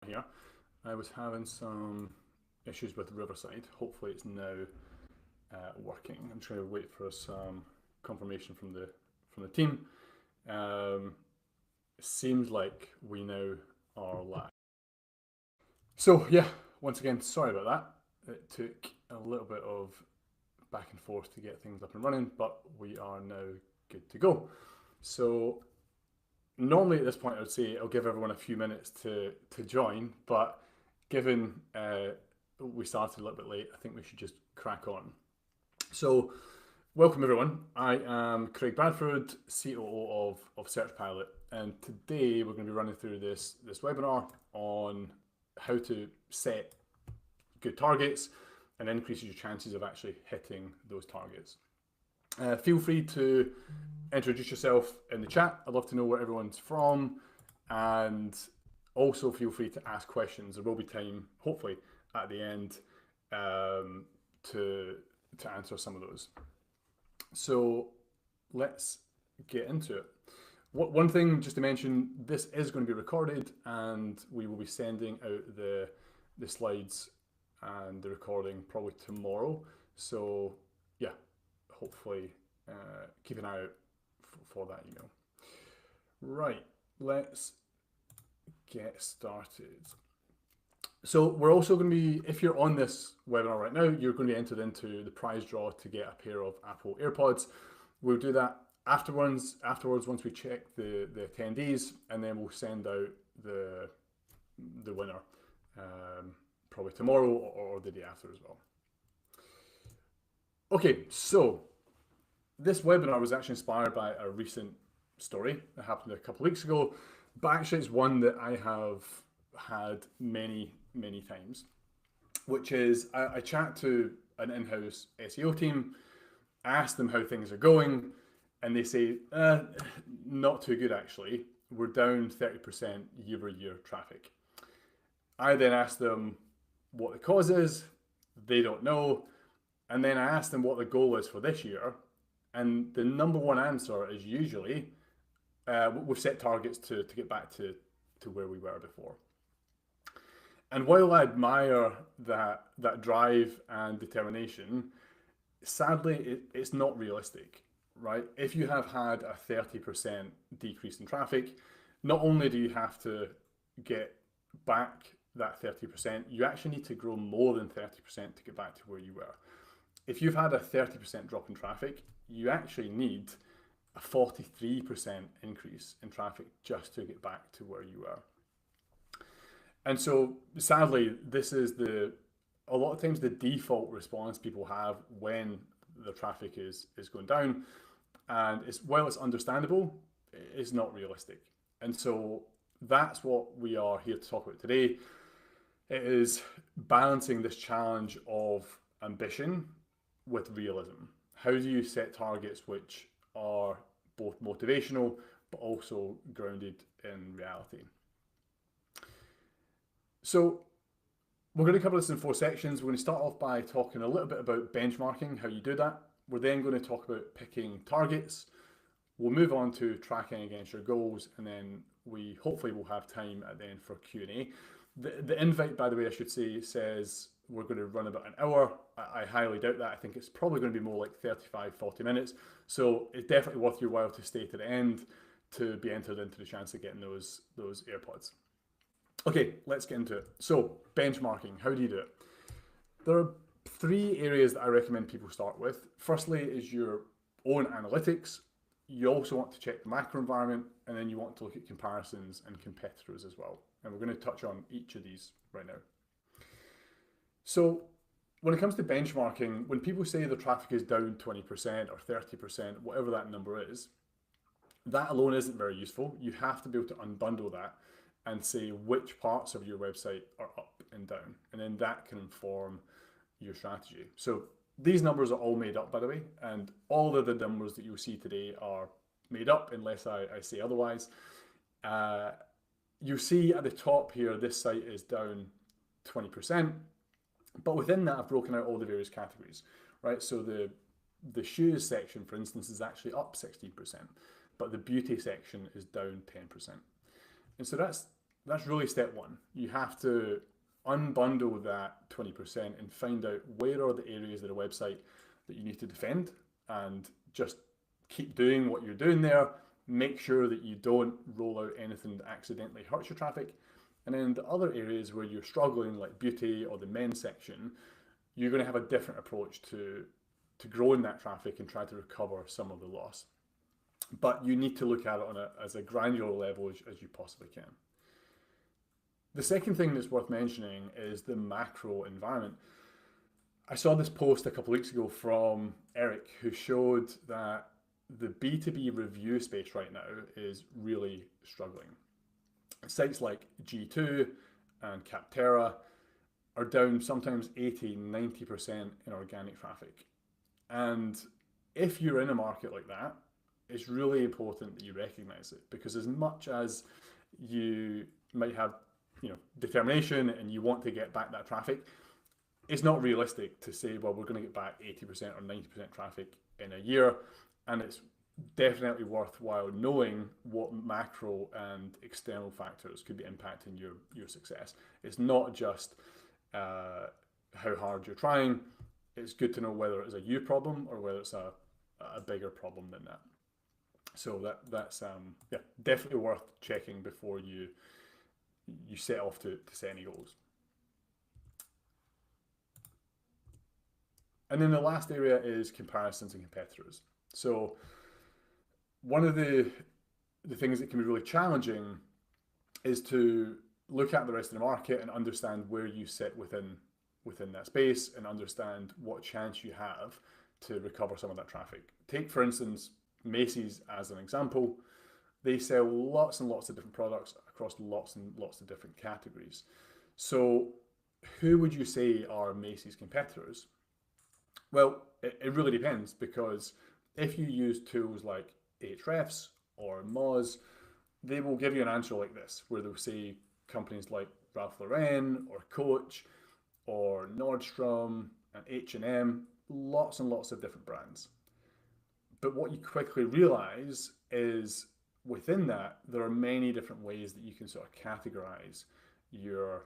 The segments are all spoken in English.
here. I was having some issues with Riverside. Hopefully it's now working. I'm trying to wait for some confirmation from the team. Seems like we now are live. So yeah, once again, sorry about that. It took a little bit of back and forth to get things up and running, but we are now good to go. So normally at this point I would say I'll give everyone a few minutes to join, but given we started a little bit late, I think we should just crack on. So welcome everyone. I am Craig Bradford, COO of SearchPilot, and today we're going to be running through this webinar on how to set good targets and increase your chances of actually hitting those targets. Feel free to introduce yourself in the chat. I'd love to know where everyone's from, and also feel free to ask questions. There will be time, hopefully, at the end to answer some of those. So let's get into it. One thing just to mention, this is going to be recorded and we will be sending out the slides and the recording probably tomorrow. So yeah, hopefully keep an eye out for that email. Right, let's get started. So we're also going to be, if you're on this webinar right now, you're going to be entered into the prize draw to get a pair of Apple AirPods. We'll do that afterwards once we check the attendees, and then we'll send out the winner probably tomorrow or the day after as well. Okay, so this webinar was actually inspired by a recent story that happened a couple of weeks ago, but actually it's one that I have had many times, which is I chat to an in-house SEO team, ask them how things are going, and they say, not too good actually. We're down 30% year-over-year traffic. I then ask them what the cause is, they don't know, and then I ask them what the goal is for this year, and the number one answer is usually, we've set targets to get back to where we were before. And while I admire that drive and determination, sadly, it's not realistic, right? If you have had a 30% decrease in traffic, not only do you have to get back that 30%, you actually need to grow more than 30% to get back to where you were. If you've had a 30% drop in traffic, you actually need a 43% increase in traffic just to get back to where you were. And so sadly, this is a lot of times the default response people have when the traffic is going down. And while it's understandable, it's not realistic. And so that's what we are here to talk about today. It is balancing this challenge of ambition with realism. How do you set targets which are both motivational, but also grounded in reality? So we're going to cover this in 4 sections. We're going to start off by talking a little bit about benchmarking, how you do that. We're then going to talk about picking targets. We'll move on to tracking against your goals, and then we hopefully will have time at the end for Q&A. The invite, by the way, I should say, says we're going to run about an hour. I highly doubt that. I think it's probably going to be more like 35, 40 minutes. So it's definitely worth your while to stay to the end to be entered into the chance of getting those AirPods. Okay, let's get into it. So benchmarking, how do you do it? There are 3 areas that I recommend people start with. Firstly is your own analytics. You also want to check the macro environment, and then you want to look at comparisons and competitors as well. And we're going to touch on each of these right now. So when it comes to benchmarking, when people say the traffic is down 20% or 30%, whatever that number is, that alone isn't very useful. You have to be able to unbundle that and say which parts of your website are up and down. And then that can inform your strategy. So these numbers are all made up, by the way, and all of the numbers that you'll see today are made up unless I say otherwise. You see at the top here, this site is down 20%, but within that I've broken out all the various categories, right? So the shoes section, for instance, is actually up 16%, but the beauty section is down 10%. And so that's that's really step one. You have to unbundle that 20% and find out where are the areas of the website that you need to defend, and just keep doing what you're doing there. Make sure that you don't roll out anything that accidentally hurts your traffic. And then the other areas where you're struggling, like beauty or the men's section, you're going to have a different approach to growing that traffic and try to recover some of the loss. But you need to look at it on as a granular level as you possibly can. The second thing that's worth mentioning is the macro environment. I saw this post a couple of weeks ago from Eric, who showed that the B2B review space right now is really struggling. Sites like G2 and Capterra are down sometimes 80, 90% in organic traffic. And if you're in a market like that, it's really important that you recognize it, because as much as you might have determination and you want to get back that traffic, it's not realistic to say, well, we're going to get back 80% or 90% traffic in a year. And it's definitely worthwhile knowing what macro and external factors could be impacting your success. It's not just how hard you're trying. It's good to know whether it's a you problem or whether it's a bigger problem than that. So that's definitely worth checking before you set off to set any goals. And then the last area is comparisons and competitors. So one of the things that can be really challenging is to look at the rest of the market and understand where you sit within that space, and understand what chance you have to recover some of that traffic. Take, for instance, Macy's as an example. They sell lots and lots of different products across lots and lots of different categories. So who would you say are Macy's competitors? Well, it really depends, because if you use tools like Ahrefs or Moz, they will give you an answer like this, where they'll say companies like Ralph Lauren or Coach or Nordstrom and H&M, lots and lots of different brands. But what you quickly realize is within that, there are many different ways that you can sort of categorize your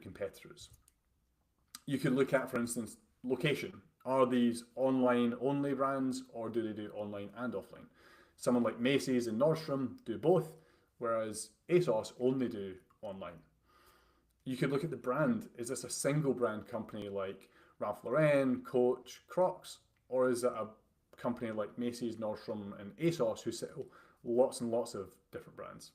competitors. You could look at, for instance, location. Are these online only brands, or do they do online and offline? Someone like Macy's and Nordstrom do both, whereas ASOS only do online. You could look at the brand. Is this a single brand company like Ralph Lauren, Coach, Crocs, or is it a company like Macy's, Nordstrom, and ASOS who sell lots and lots of different brands?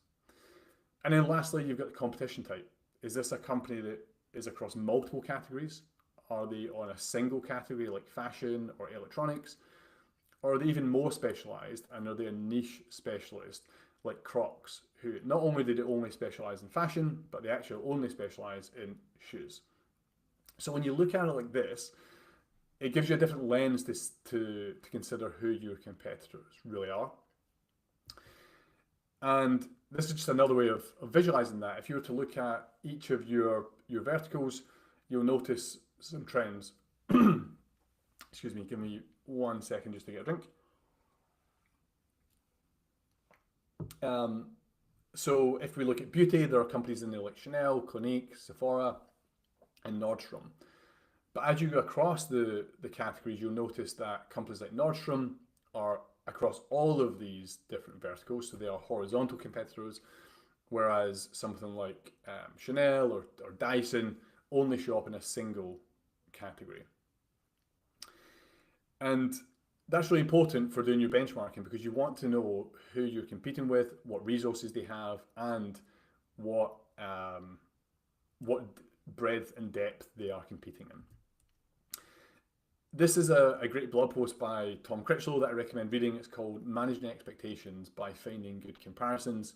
And then lastly, you've got the competition type. Is this a company that is across multiple categories? Are they on a single category like fashion or electronics? Or are they even more specialized, and are they a niche specialist like Crocs, who not only do they only specialize in fashion, but they actually only specialize in shoes? So when you look at it like this, it gives you a different lens to consider who your competitors really are. And this is just another way of visualizing that. If you were to look at each of your verticals, you'll notice some trends. Excuse me, give me 1 second just to get a drink. So if we look at beauty, there are companies in there like Chanel, Clinique, Sephora, and Nordstrom. But as you go across the categories, you'll notice that companies like Nordstrom are across all of these different verticals, so they are horizontal competitors, whereas something like Chanel or Dyson only show up in a single category. And that's really important for doing your benchmarking, because you want to know who you're competing with, what resources they have, and what breadth and depth they are competing in. This is a great blog post by Tom Critchlow that I recommend reading. It's called Managing Expectations by Finding Good Comparisons.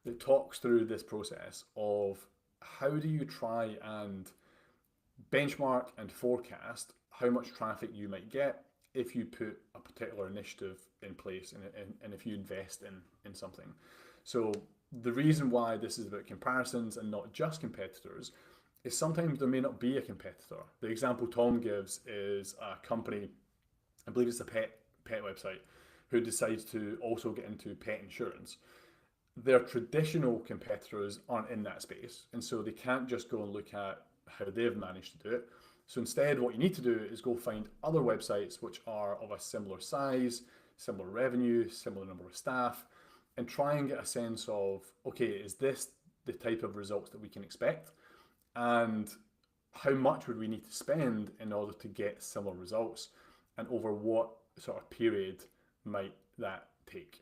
It talks through this process of how do you try and benchmark and forecast how much traffic you might get if you put a particular initiative in place and if you invest in something. So the reason why this is about comparisons and not just competitors is sometimes there may not be a competitor. The example Tom gives is a company, I believe it's a pet website, who decides to also get into pet insurance. their traditional competitors aren't in that space. And so they can't just go and look at how they've managed to do it. So instead, what you need to do is go find other websites which are of a similar size, similar revenue, similar number of staff, and try and get a sense of, okay, is this the type of results that we can expect? And how much would we need to spend in order to get similar results? And over what sort of period might that take?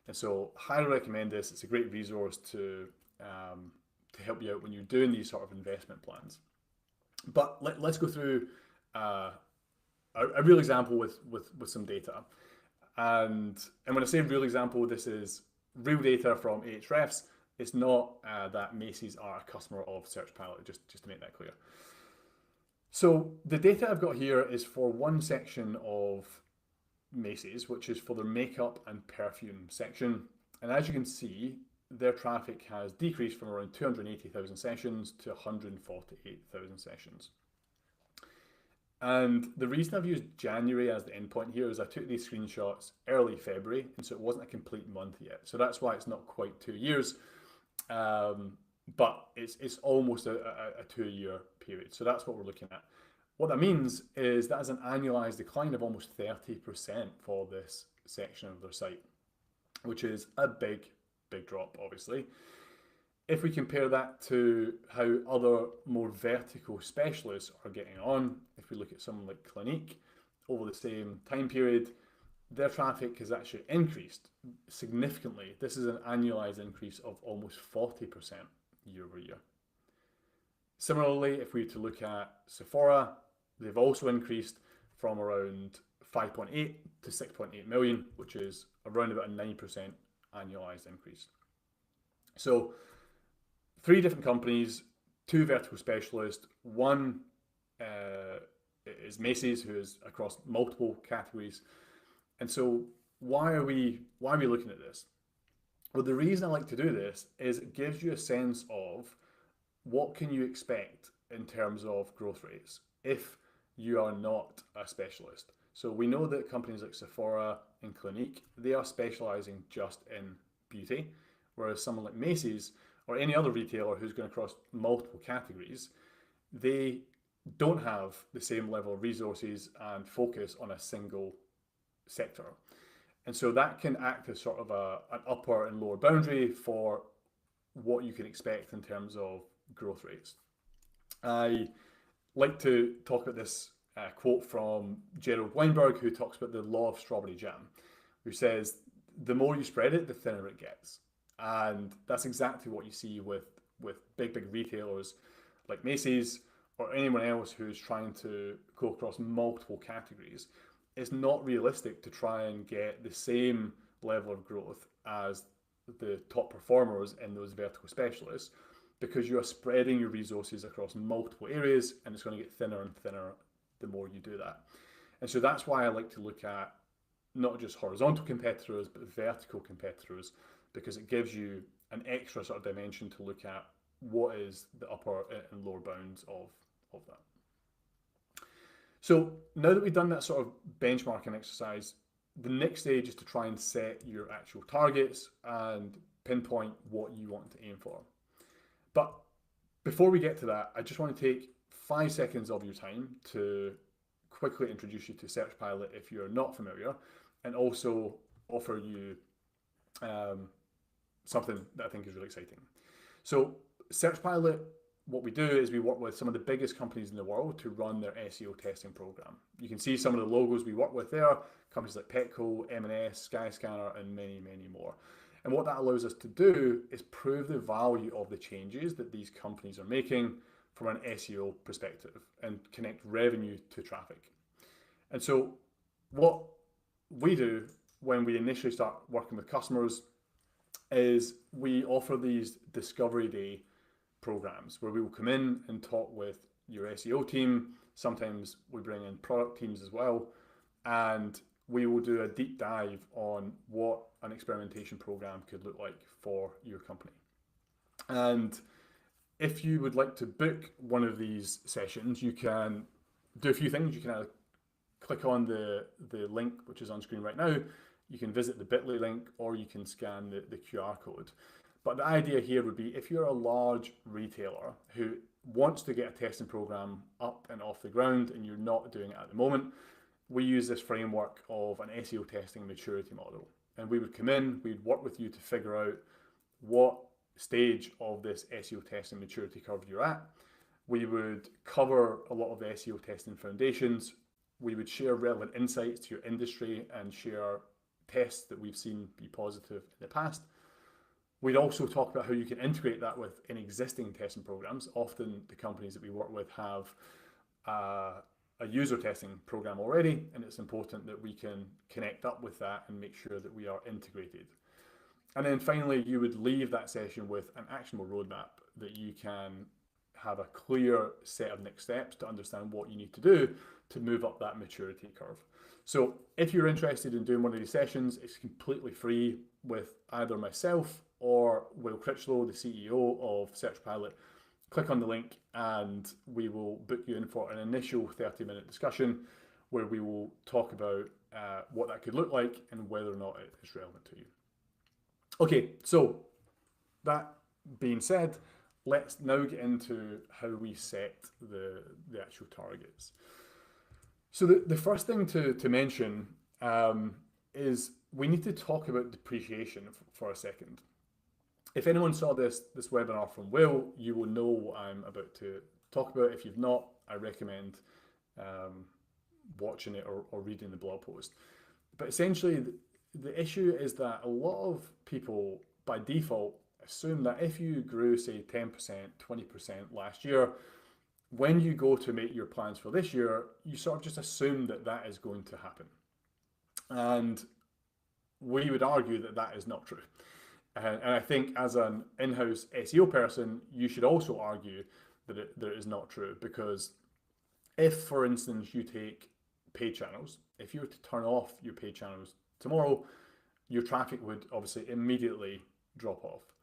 And so highly recommend this. It's a great resource to help you out when you're doing these sort of investment plans. But let's go through a real example with some data. And when I say real example, this is real data from Ahrefs. It's not that Macy's are a customer of SearchPilot, just to make that clear. So the data I've got here is for one section of Macy's, which is for their makeup and perfume section. And as you can see, their traffic has decreased from around 280,000 sessions to 148,000 sessions. And the reason I've used January as the endpoint here is I took these screenshots early February, and so it wasn't a complete month yet. So that's why it's not quite 2 years, but it's almost a 2-year period. So that's what we're looking at. What that means is that is an annualized decline of almost 30% for this section of their site, which is a big drop, obviously. If we compare that to how other more vertical specialists are getting on, if we look at someone like Clinique over the same time period, their traffic has actually increased significantly. This is an annualized increase of almost 40% year over year. Similarly, if we were to look at Sephora, they've also increased from around 5.8 to 6.8 million, which is around about a 9% annualized increase. So 3 different companies, 2 vertical specialists. One is Macy's, who is across multiple categories. And so why are we looking at this? Well, the reason I like to do this is it gives you a sense of what can you expect in terms of growth rates if you are not a specialist. So we know that companies like Sephora and Clinique, they are specializing just in beauty, whereas someone like Macy's or any other retailer who's going across multiple categories, they don't have the same level of resources and focus on a single sector. And so that can act as sort of an upper and lower boundary for what you can expect in terms of growth rates. I like to talk about this quote from Gerald Weinberg, who talks about the law of strawberry jam, who says, the more you spread it, the thinner it gets. And that's exactly what you see with big retailers like Macy's or anyone else who's trying to go across multiple categories. It's not realistic to try and get the same level of growth as the top performers in those vertical specialists, because you are spreading your resources across multiple areas, and it's going to get thinner and thinner the more you do that. And so that's why I like to look at not just horizontal competitors, but vertical competitors, because it gives you an extra sort of dimension to look at what is the upper and lower bounds of that. So now that we've done that sort of benchmarking exercise, the next stage is to try and set your actual targets and pinpoint what you want to aim for. But before we get to that, I just want to take 5 seconds of your time to quickly introduce you to SearchPilot if you're not familiar, and also offer you something that I think is really exciting. So SearchPilot, what we do is we work with some of the biggest companies in the world to run their SEO testing program. You can see some of the logos we work with there, companies like Petco, M&S, Skyscanner, and many more. And what that allows us to do is prove the value of the changes that these companies are making from an SEO perspective and connect revenue to traffic. And so what we do when we initially start working with customers is we offer these Discovery Day programs where we will come in and talk with your SEO team. Sometimes we bring in product teams as well, and we will do a deep dive on what an experimentation program could look like for your company. And if you would like to book one of these sessions, you can do a few things. You can either click on the link which is on screen right now, you can visit the bit.ly link, or you can scan the QR code. But the idea here would be if you're a large retailer who wants to get a testing program up and off the ground and you're not doing it at the moment, we use this framework of an SEO testing maturity model. And we would come in, we'd work with you to figure out what stage of this SEO testing maturity curve you're at. We would cover a lot of the SEO testing foundations. We would share relevant insights to your industry and share tests that we've seen be positive in the past. We'd also talk about how you can integrate that with an existing testing programs. Often the companies that we work with have a user testing program already, and it's important that we can connect up with that and make sure that we are integrated. And then finally, you would leave that session with an actionable roadmap that you can have a clear set of next steps to understand what you need to do to move up that maturity curve. So if you're interested in doing one of these sessions, it's completely free with either myself or Will Critchlow, the CEO of SearchPilot. Click on the link and we will book you in for an initial 30-minute discussion where we will talk about what that could look like and whether or not it is relevant to you. Okay, so that being said, let's now get into how we set the actual targets. So the first thing to mention is we need to talk about depreciation for a second. If anyone saw this webinar from Will, you will know what I'm about to talk about. If you've not, I recommend watching it or reading the blog post. But essentially, the issue is that a lot of people, by default, assume that if you grew, say, 10%, 20% last year, when you go to make your plans for this year, you sort of just assume that that is going to happen. And we would argue that that is not true. And I think as an in-house SEO person, you should also argue that it is not true, because if, for instance, you take paid channels, if you were to turn off your paid channels tomorrow, your traffic would obviously immediately drop off.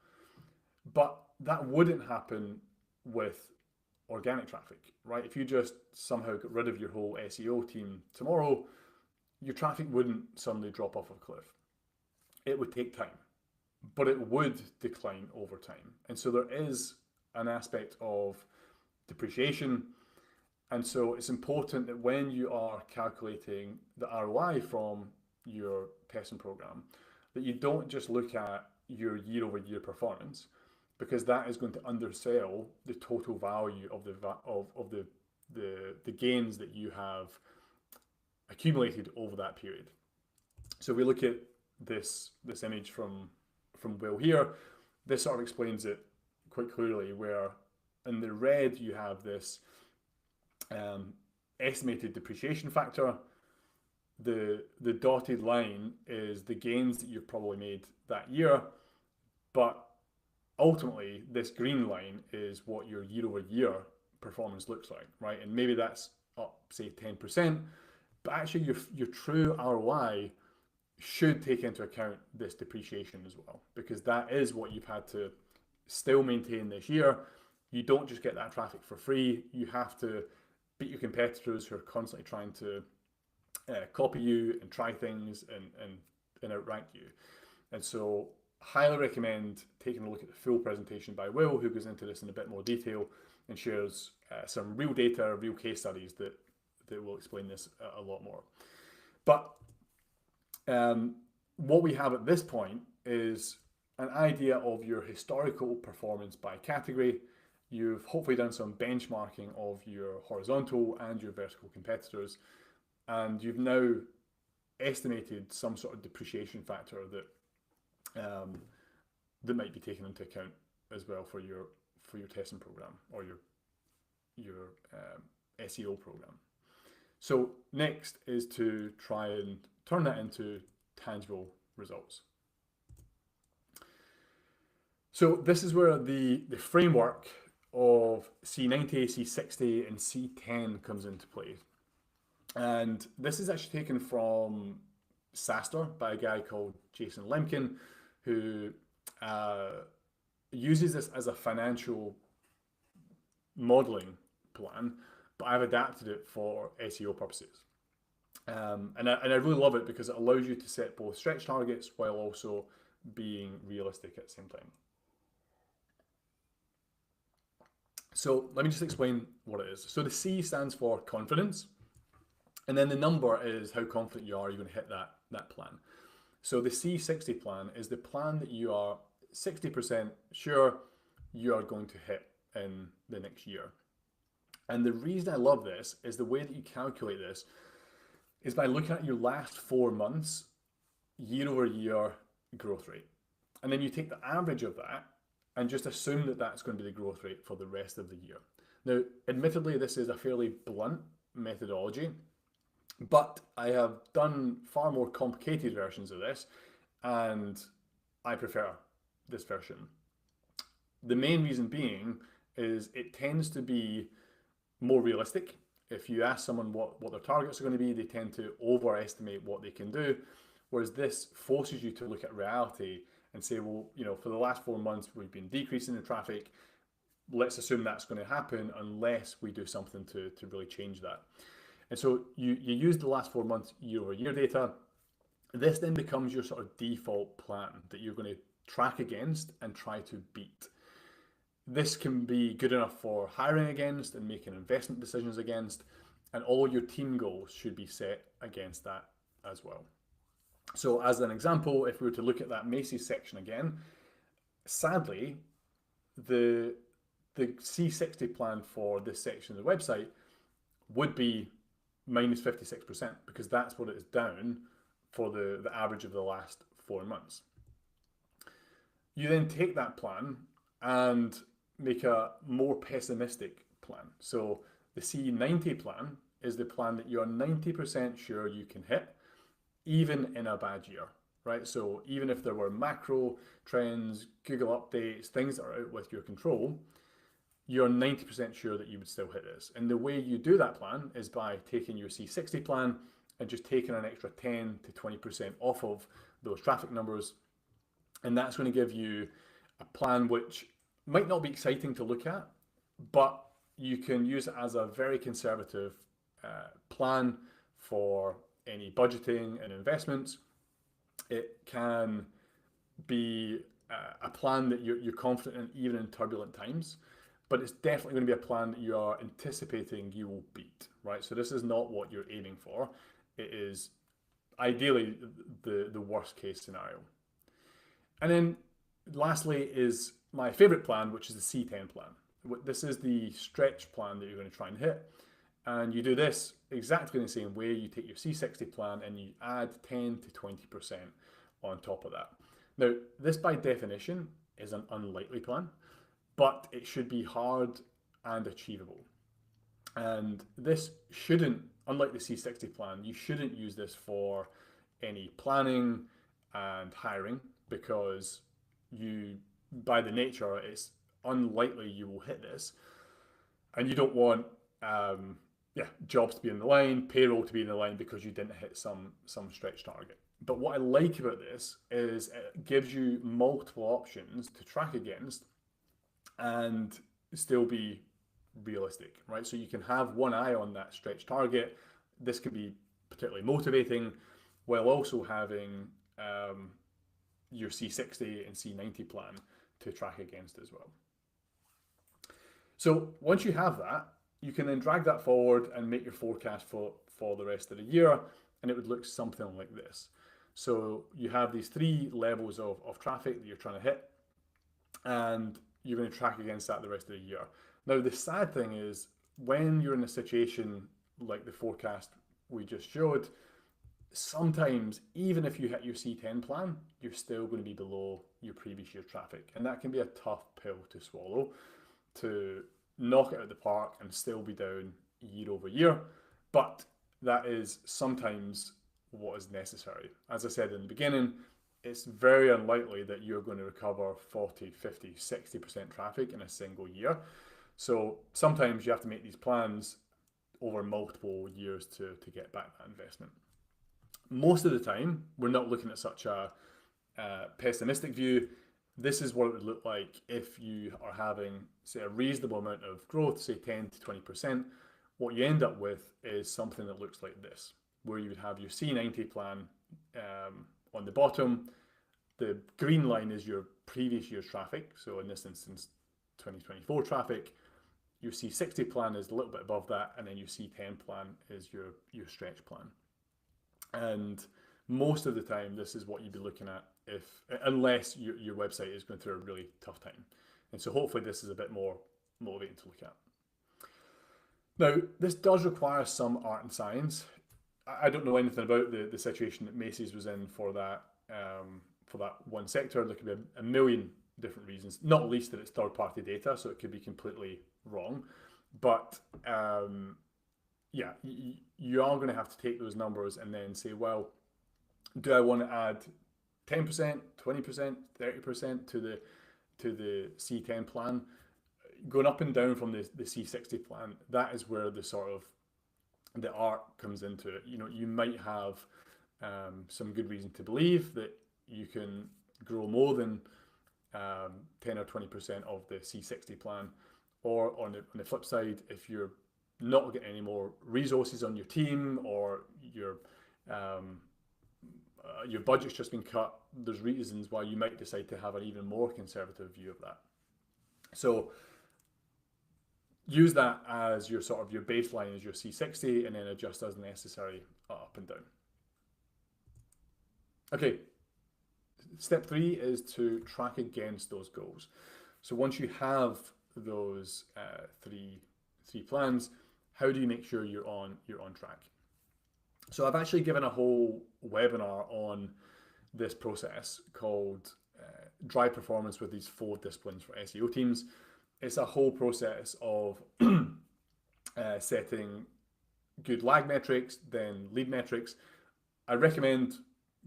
But that wouldn't happen with organic traffic, right? If you just somehow got rid of your whole SEO team tomorrow, your traffic wouldn't suddenly drop off a cliff. It would take time, but it would decline over time. And so there is an aspect of depreciation. And so it's important that when you are calculating the ROI from your testing program, that you don't just look at your year-over-year performance, because that is going to undersell the total value of the gains that you have accumulated over that period. So if we look at this image from Will here, this sort of explains it quite clearly, where in the red you have this estimated depreciation factor. The dotted line is the gains that you've probably made that year, but ultimately this green line is what your year-over-year performance looks like, right? And maybe that's up, say, 10%, but actually your true ROI should take into account this depreciation as well, because that is what you've had to still maintain this year. You don't just get that traffic for free. You have to beat your competitors who are constantly trying to copy you and try things and outrank you. And so highly recommend taking a look at the full presentation by Will, who goes into this in a bit more detail and shares some real data, real case studies that will explain this a lot more. But what we have at this point is an idea of your historical performance by category. You've hopefully done some benchmarking of your horizontal and your vertical competitors, and you've now estimated some sort of depreciation factor that might be taken into account as well for your testing program or your SEO program. So next is to try and turn that into tangible results. So this is where the framework of C90, C60, and C10 comes into play. And this is actually taken from SaaStr by a guy called Jason Lemkin, who uses this as a financial modeling plan, but I've adapted it for SEO purposes. And I really love it because it allows you to set both stretch targets while also being realistic at the same time. So let me just explain what it is. So the C stands for confidence, and then the number is how confident you are you're going to hit that plan. So the C60 plan is the plan that you are 60% sure you are going to hit in the next year. And the reason I love this is the way that you calculate this is by looking at your last 4 months year over year growth rate. And then you take the average of that and just assume that that's going to be the growth rate for the rest of the year. Now, admittedly, this is a fairly blunt methodology, but I have done far more complicated versions of this, and I prefer this version. The main reason being is it tends to be more realistic. If you ask someone what their targets are going to be, they tend to overestimate what they can do, whereas this forces you to look at reality and say, well, for the last 4 months, we've been decreasing the traffic. Let's assume that's going to happen unless we do something to really change that. And so you use the last 4 months year over year data. This then becomes your sort of default plan that you're going to track against and try to beat. This can be good enough for hiring against and making investment decisions against, and all your team goals should be set against that as well. So as an example, if we were to look at that Macy's section again, sadly, the C60 plan for this section of the website would be minus 56% because that's what it is down for the average of the last 4 months. You then take that plan and make a more pessimistic plan. So the C90 plan is the plan that you are 90% sure you can hit, even in a bad year, right? So even if there were macro trends, Google updates, things that are out with your control, you're 90% sure that you would still hit this. And the way you do that plan is by taking your C60 plan and just taking an extra 10 to 20% off of those traffic numbers. And that's going to give you a plan which might not be exciting to look at, but you can use it as a very conservative plan for any budgeting and investments. It can be a plan that you're confident in even in turbulent times, but it's definitely going to be a plan that you are anticipating you will beat, right? So this is not what you're aiming for. It is ideally the worst case scenario. And then lastly is my favorite plan, which is the C10 plan. This is the stretch plan that you're going to try and hit. And you do this exactly in the same way. You take your C60 plan and you add 10 to 20% on top of that. Now, this by definition is an unlikely plan, but it should be hard and achievable. And this shouldn't, unlike the C60 plan, you shouldn't use this for any planning and hiring because by the nature, it's unlikely you will hit this. And you don't want jobs to be in the line, payroll to be in the line because you didn't hit some stretch target. But what I like about this is it gives you multiple options to track against and still be realistic, right? So you can have one eye on that stretch target. This can be particularly motivating while also having your C60 and C90 plan to track against as well. So once you have that, you can then drag that forward and make your forecast for the rest of the year, and it would look something like this. So you have these 3 levels of traffic that you're trying to hit, and you're going to track against that the rest of the year. Now, the sad thing is when you're in a situation like the forecast we just showed, sometimes even if you hit your C10 plan, you're still going to be below your previous year's traffic. And that can be a tough pill to swallow, to knock it out of the park and still be down year over year. But that is sometimes what is necessary. As I said in the beginning, it's very unlikely that you're going to recover 40, 50, 60% traffic in a single year. So sometimes you have to make these plans over multiple years to get back that investment. Most of the time, we're not looking at such a pessimistic view. This is what it would look like if you are having, say, a reasonable amount of growth, say 10 to 20%. What you end up with is something that looks like this, where you would have your C90 plan on the bottom. The green line is your previous year's traffic. So in this instance, 2024 traffic. your C60 plan is a little bit above that, and then your C10 plan is your stretch plan. And most of the time, this is what you'd be looking at unless your website is going through a really tough time. And so hopefully this is a bit more motivating to look at. Now, this does require some art and science. I don't know anything about the situation that Macy's was in for that one sector. There could be a million different reasons, not least that it's third-party data, so it could be completely wrong. But yeah, you are going to have to take those numbers and then say, well, do I want to add 10%, 20%, 30% to the C10 plan? Going up and down from the C60 plan, that is where the art comes into it. You might have some good reason to believe that you can grow more than 10 or 20% of the C60 plan, or on the flip side, if you're not getting any more resources on your team, or your budget's just been cut, there's reasons why you might decide to have an even more conservative view of that. So use that as your baseline, as your C60, and then adjust as necessary up and down. Okay, step 3 is to track against those goals. So once you have those three plans, how do you make sure you're on track? So I've actually given a whole webinar on this process called Drive Performance with these 4 disciplines for SEO teams. It's a whole process of setting good lag metrics, then lead metrics. I recommend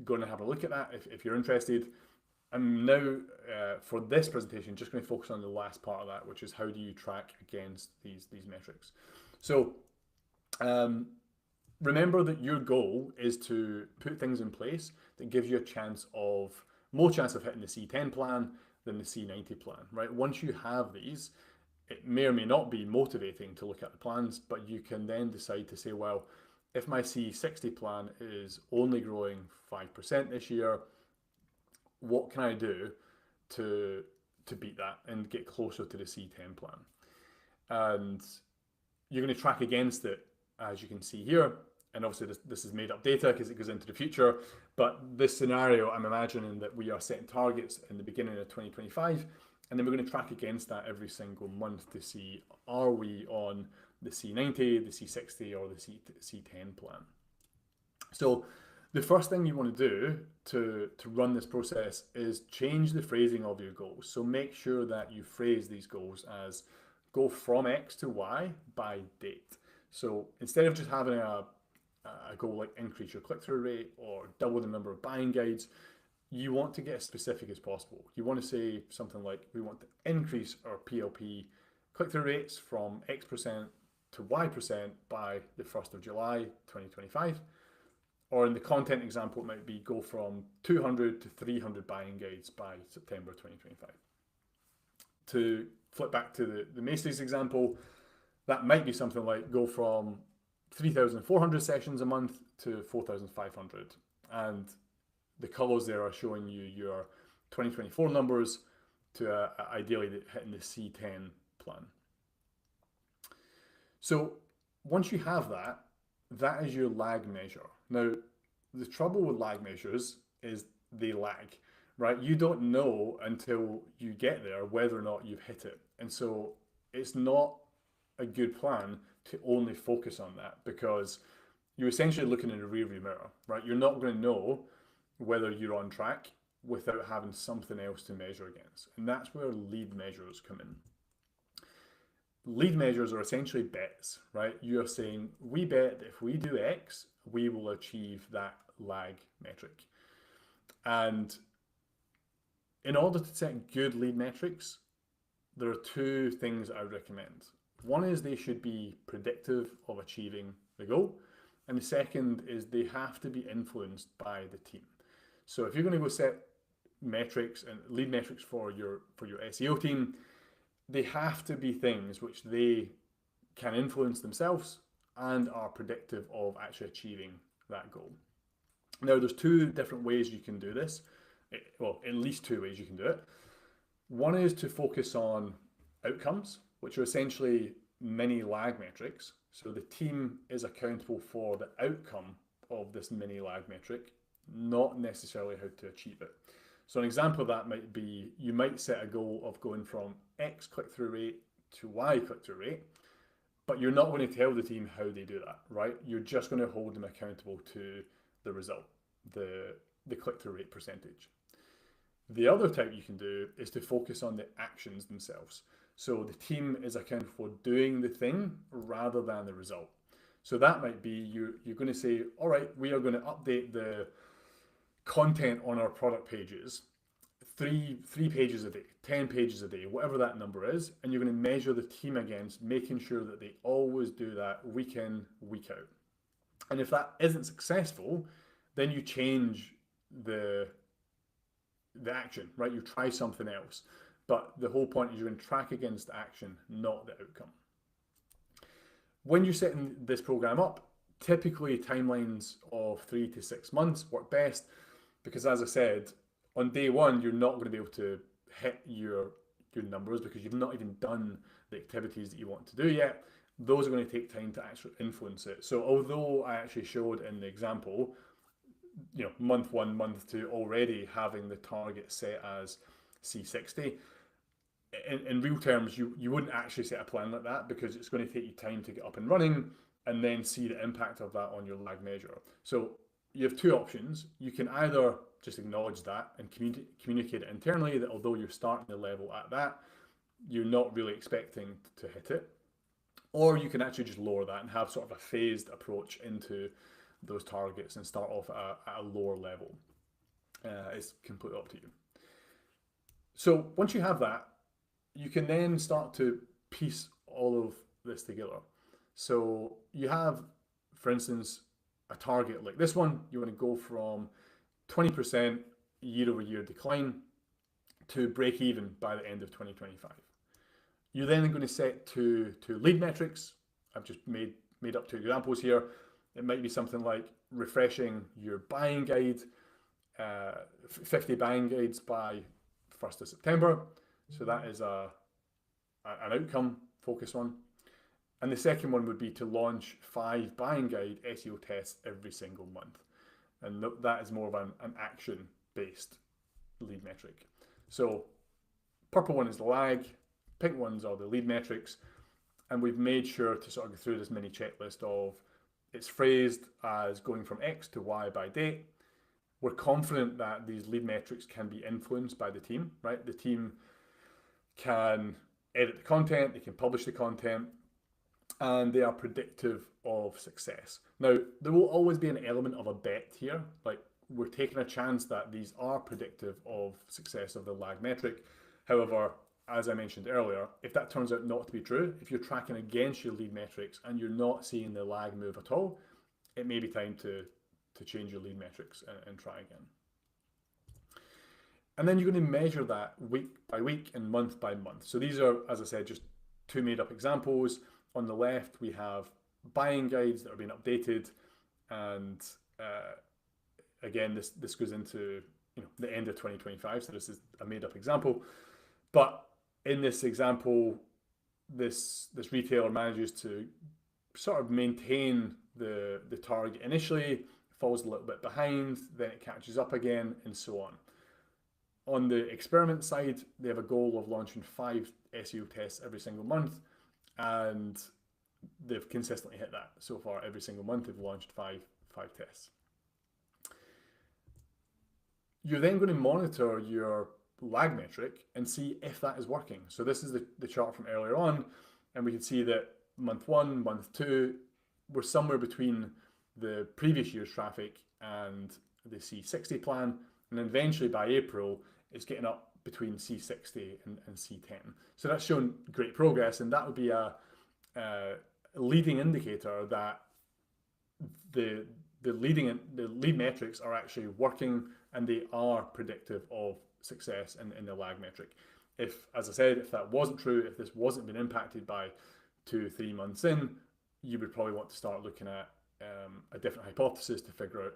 going and have a look at that if you're interested. I'm now, for this presentation, just going to focus on the last part of that, which is how do you track against these metrics. So remember that your goal is to put things in place that gives you more chance of hitting the C10 plan than the C90 plan, right? Once you have these, it may or may not be motivating to look at the plans, but you can then decide to say, well, if my C60 plan is only growing 5% this year, what can I do to beat that and get closer to the C10 plan? And you're going to track against it, as you can see here. And obviously this is made up data because it goes into the future. But this scenario, I'm imagining that we are setting targets in the beginning of 2025, and then we're going to track against that every single month to see, are we on the C90, the C60, or the C10 plan? So the first thing you want to do to run this process is change the phrasing of your goals. So make sure that you phrase these goals as go from X to Y by date. So instead of just having a goal like increase your click-through rate or double the number of buying guides, you want to get as specific as possible. You want to say something like, we want to increase our PLP click-through rates from X% to Y% by the 1st of July 2025. Or in the content example, it might be go from 200 to 300 buying guides by September 2025. To flip back to the Macy's example, that might be something like go from 3,400 sessions a month to 4,500. And the colors there are showing you your 2024 numbers to ideally hitting the C10 plan. So once you have that, that is your lag measure. Now, the trouble with lag measures is they lag, right? You don't know until you get there whether or not you've hit it. And so it's not a good plan to only focus on that, because you're essentially looking in a rearview mirror, right? You're not going to know whether you're on track without having something else to measure against. And that's where lead measures come in. Lead measures are essentially bets, right? You're saying, we bet that if we do X, we will achieve that lag metric. And in order to set good lead metrics, there are 2 things I would recommend. One is they should be predictive of achieving the goal. And the second is they have to be influenced by the team. So if you're going to go set metrics and lead metrics for your SEO team, they have to be things which they can influence themselves and are predictive of actually achieving that goal. Now, there's 2 different ways you can do this. Well, at least 2 ways you can do it. One is to focus on outcomes. which are essentially mini lag metrics. So the team is accountable for the outcome of this mini lag metric, not necessarily how to achieve it. So an example of that might be, you might set a goal of going from X click-through rate to Y click-through rate, but you're not going to tell the team how they do that, right? You're just going to hold them accountable to the result, the click-through rate percentage. The other type you can do is to focus on the actions themselves. So the team is accountable for doing the thing rather than the result. So that might be you're going to say, all right, we are going to update the content on our product pages, three pages a day, 10 pages a day, whatever that number is, and you're going to measure the team against making sure that they always do that week in, week out. And if that isn't successful, then you change the action, right? You try something else. But the whole point is you're going to track against the action, not the outcome. When you're setting this program up, typically timelines of 3 to 6 months work best, because as I said, on day one, you're not going to be able to hit your numbers because you've not even done the activities that you want to do yet. Those are going to take time to actually influence it. So although I actually showed in the example, month 1, month 2 already having the target set as C60, in real terms, you wouldn't actually set a plan like that because it's going to take you time to get up and running and then see the impact of that on your lag measure. So you have two options. You can either just acknowledge that and communicate it internally that although you're starting the level at that, you're not really expecting to hit it. Or you can actually just lower that and have sort of a phased approach into those targets and start off at a lower level. It's completely up to you. So once you have that, you can then start to piece all of this together. So you have, for instance, a target like this one. You want to go from 20% year-over-year decline to break even by the end of 2025. You're then going to set to lead metrics. I've just made up 2 examples here. It might be something like refreshing your buying guide, 50 buying guides by 1st of September. So that is an outcome focused one. And the second one would be to launch 5 buying guide SEO tests every single month. And that is more of an action-based lead metric. So purple one is the lag, pink ones are the lead metrics. And we've made sure to sort of go through this mini checklist of, it's phrased as going from X to Y by date. We're confident that these lead metrics can be influenced by the team, right? The team can edit the content, they can publish the content, and they are predictive of success. Now, there will always be an element of a bet here, like we're taking a chance that these are predictive of success of the lag metric. However, as I mentioned earlier, if that turns out not to be true, if you're tracking against your lead metrics and you're not seeing the lag move at all, it may be time to change your lead metrics and try again. And then you're going to measure that week by week and month by month. So these are, as I said, just 2 made up examples. On the left, we have buying guides that are being updated. And again, this goes into the end of 2025. So this is a made up example. But in this example, this retailer manages to sort of maintain the target initially, falls a little bit behind, then it catches up again, and so on. On the experiment side, they have a goal of launching 5 SEO tests every single month, and they've consistently hit that so far. Every single month, they've launched five tests. You're then going to monitor your lag metric and see if that is working. So this is the chart from earlier on, and we can see that month 1, month 2, we're somewhere between the previous year's traffic and the C60 plan, and then eventually by April, it's getting up between C60 and C10. So that's shown great progress, and that would be a leading indicator that the lead metrics are actually working and they are predictive of success in the lag metric. If, as I said, if that wasn't true, if this wasn't been impacted by 2-3 months in, you would probably want to start looking at a different hypothesis to figure out,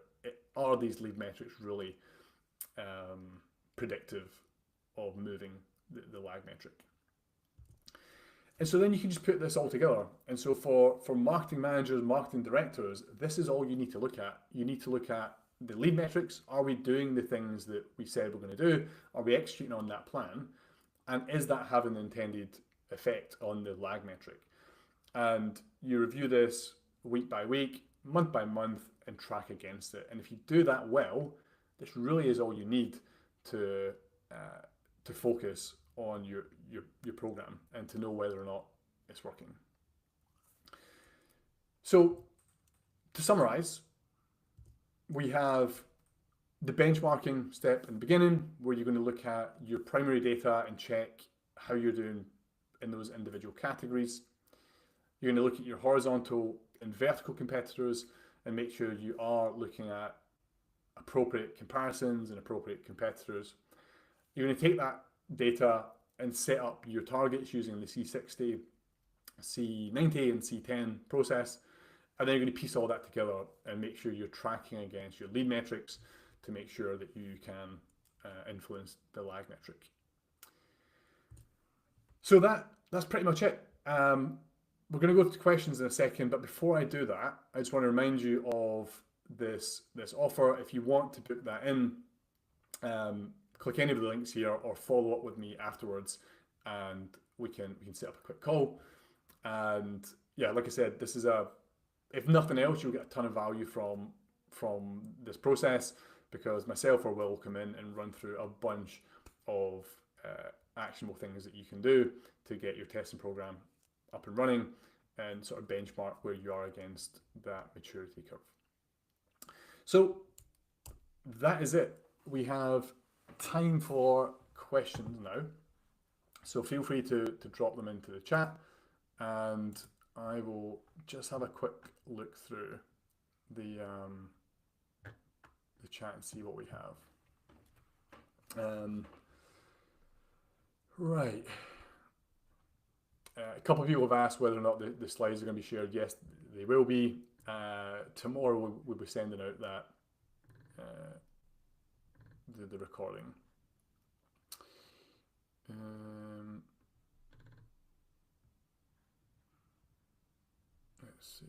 are these lead metrics really predictive of moving the lag metric? And so then you can just put this all together. And so for marketing managers, marketing directors, this is all you need to look at. You need to look at the lead metrics. Are we doing the things that we said we're going to do? Are we executing on that plan? And is that having the intended effect on the lag metric? And you review this week by week, month by month, and track against it. And if you do that well, this really is all you need to focus on your program and to know whether or not it's working. So to summarize, we have the benchmarking step in the beginning, where you're going to look at your primary data and check how you're doing in those individual categories. You're going to look at your horizontal and vertical competitors and make sure you are looking at appropriate comparisons and appropriate competitors. You're going to take that data and set up your targets using the C60, C90 and C10 process. And then you're going to piece all that together and make sure you're tracking against your lead metrics to make sure that you can influence the lag metric. So that's pretty much it. We're going to go to questions in a second, but before I do that, I just want to remind you of this offer. If you want to put that in, click any of the links here or follow up with me afterwards, and we can set up a quick call. And yeah, like I said, this is if nothing else, you'll get a ton of value from this process, because myself or Will will come in and run through a bunch of actionable things that you can do to get your testing program up and running and sort of benchmark where you are against that maturity curve. So that is it. We have time for questions now. So feel free to drop them into the chat, and I will just have a quick look through the chat and see what we have. Right. A couple of people have asked whether or not the slides are going to be shared. Yes, they will be. Tomorrow we'll be sending out that the recording. Let's see.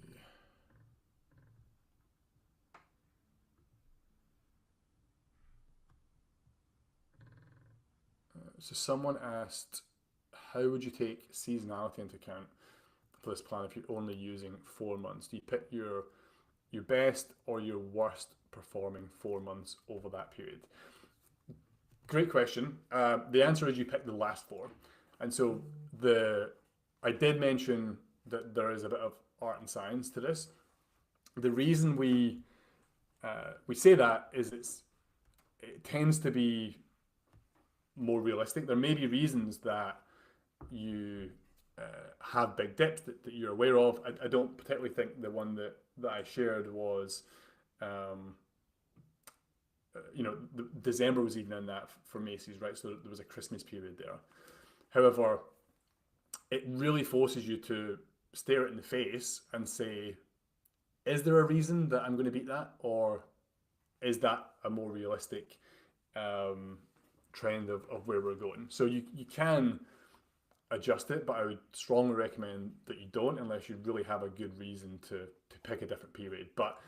So someone asked, how would you take seasonality into account for this plan if you're only using 4 months? Do you pick your best or your worst performing 4 months over that period? Great question. The answer is you pick the last 4. And so I did mention that there is a bit of art and science to this. The reason we say that is it tends to be more realistic. There may be reasons that you have big dips that you're aware of. I don't particularly think the one that I shared was, December was even in that for Macy's, right? So there was a Christmas period there. However, it really forces you to stare it in the face and say, is there a reason that I'm going to beat that? Or is that a more realistic trend of where we're going? So you can adjust it, but I would strongly recommend that you don't, unless you really have a good reason to pick a different period. But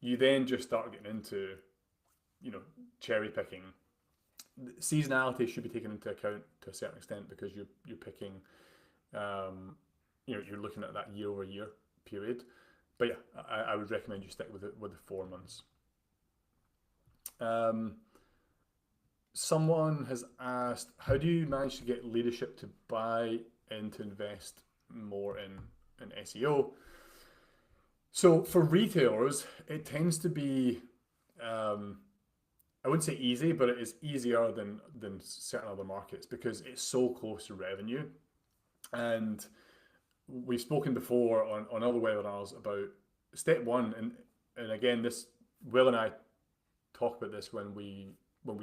you then just start getting into, cherry picking. Seasonality should be taken into account to a certain extent, because you're picking, you're looking at that year over year period. But yeah, I would recommend you stick with the 4 months. Someone has asked, how do you manage to get leadership to buy in to invest more in SEO? So for retailers, it tends to be, I wouldn't say easy, but it is easier than certain other markets, because it's so close to revenue. And we've spoken before on other webinars about step one, and again, this Will and I talk about this when we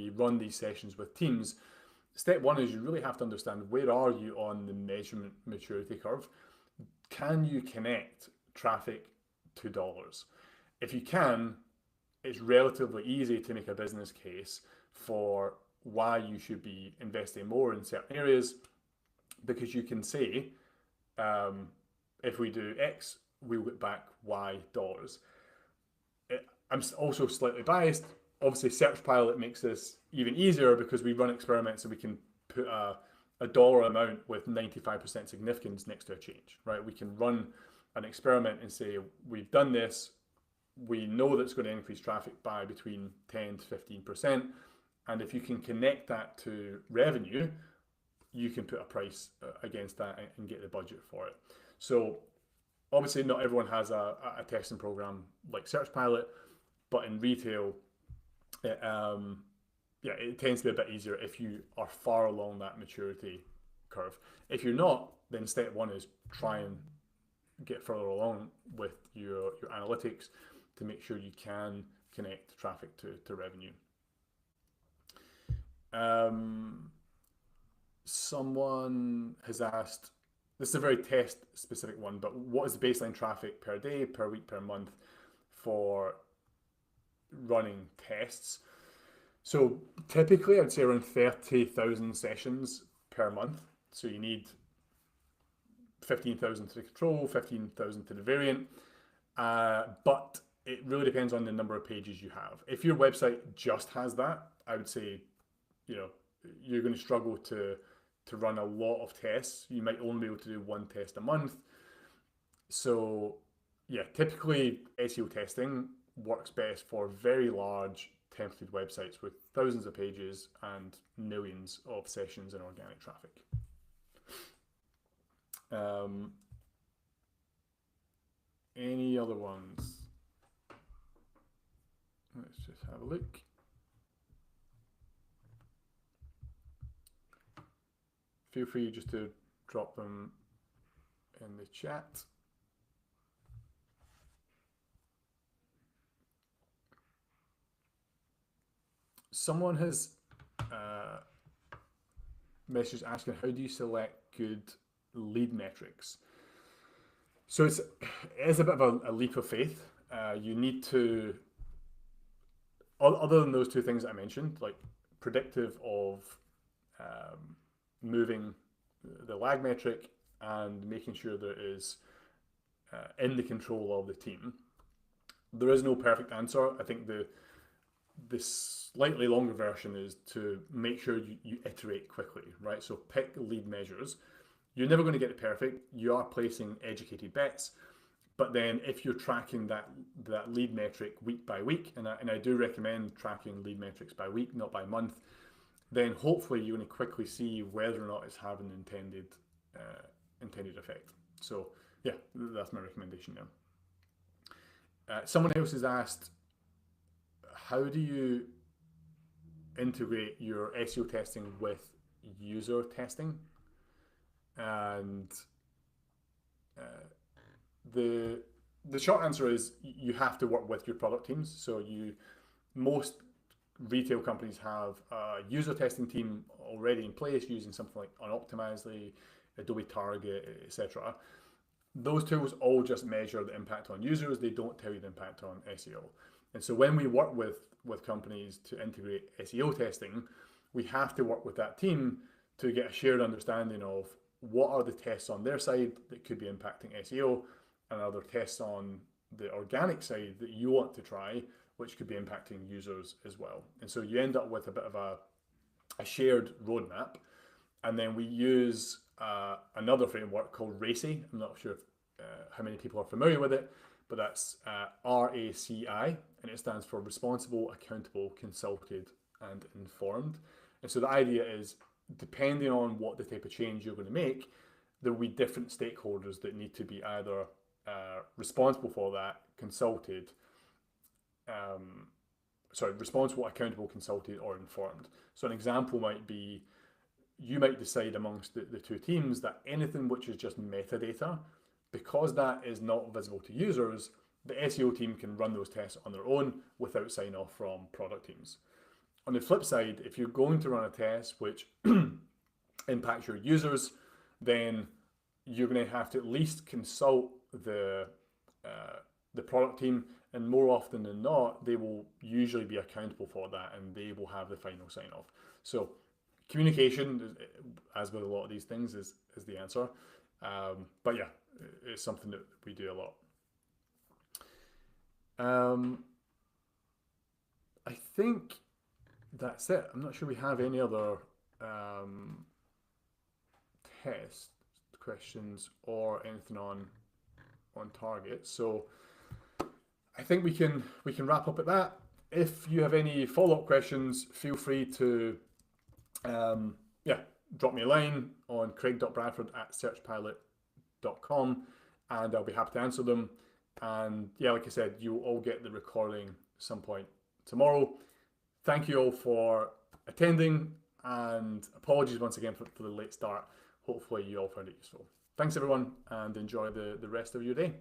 run these sessions with teams. Step one is you really have to understand, where are you on the measurement maturity curve? Can you connect traffic to dollars? If you can, it's relatively easy to make a business case for why you should be investing more in certain areas, because you can say, if we do X, we'll get back Y dollars. I'm also slightly biased. Obviously, SearchPilot makes this even easier because we run experiments and we can put a dollar amount with 95% significance next to a change, right? We can run an experiment and say, we've done this, we know that it's going to increase traffic by between 10 to 15%. And if you can connect that to revenue, you can put a price against that and get the budget for it. So obviously not everyone has a testing program like SearchPilot, but in retail, it tends to be a bit easier if you are far along that maturity curve. If you're not, then step one is try and get further along with your analytics to make sure you can connect traffic to revenue. Someone has asked, this is a very test specific one, but what is the baseline traffic per day, per week, per month for running tests? So typically I'd say around 30,000 sessions per month. So you need 15,000 to the control, 15,000 to the variant, but it really depends on the number of pages you have. If your website just has that, I would say, you're going to struggle to run a lot of tests. You might only be able to do one test a month. So yeah, typically SEO testing works best for very large templated websites with thousands of pages and millions of sessions and organic traffic. Any other ones? Let's just have a look. Feel free just to drop them in the chat. Someone has messaged asking, how do you select good lead metrics? So it is a bit of a leap of faith. You need to, other than those two things that I mentioned, like predictive of moving the lag metric and making sure that it is in the control of the team. There is no perfect answer. I think the slightly longer version is to make sure you iterate quickly, right? So pick lead measures. You're never going to get it perfect. You are placing educated bets, but then if you're tracking that lead metric week by week, and I do recommend tracking lead metrics by week, not by month, then hopefully you're going to quickly see whether or not it's having intended effect. So yeah, that's my recommendation there. Someone else has asked, how do you integrate your SEO testing with user testing? And the short answer is you have to work with your product teams. So most retail companies have a user testing team already in place using something like Unoptimizely, Adobe Target, etc. Those tools all just measure the impact on users. They don't tell you the impact on SEO. And so when we work with companies to integrate SEO testing, we have to work with that team to get a shared understanding of what are the tests on their side that could be impacting SEO and other tests on the organic side that you want to try, which could be impacting users as well. And so you end up with a bit of a shared roadmap. And then we use another framework called RACI. I'm not sure how many people are familiar with it, but that's RACI, and it stands for Responsible, Accountable, Consulted, and Informed. And so the idea is, depending on what the type of change you're going to make, there will be different stakeholders that need to be either responsible for that, consulted, responsible, accountable, consulted, or informed. So an example might be, you might decide amongst the two teams that anything which is just metadata, because that is not visible to users, the SEO team can run those tests on their own without sign-off from product teams. On the flip side, if you're going to run a test which impacts your users, then you're going to have to at least consult the product team, and more often than not, they will usually be accountable for that and they will have the final sign-off. So communication, as with a lot of these things, is the answer. But yeah, it's something that we do a lot. I think that's it. I'm not sure we have any other test questions or anything on target. So I think we can wrap up at that. If you have any follow-up questions, feel free to drop me a line on craig.bradford@searchpilot.com, and I'll be happy to answer them. And yeah, like I said, you'll all get the recording some point tomorrow. Thank you all for attending, and apologies once again for the late start. Hopefully you all found it useful. Thanks everyone, and enjoy the rest of your day.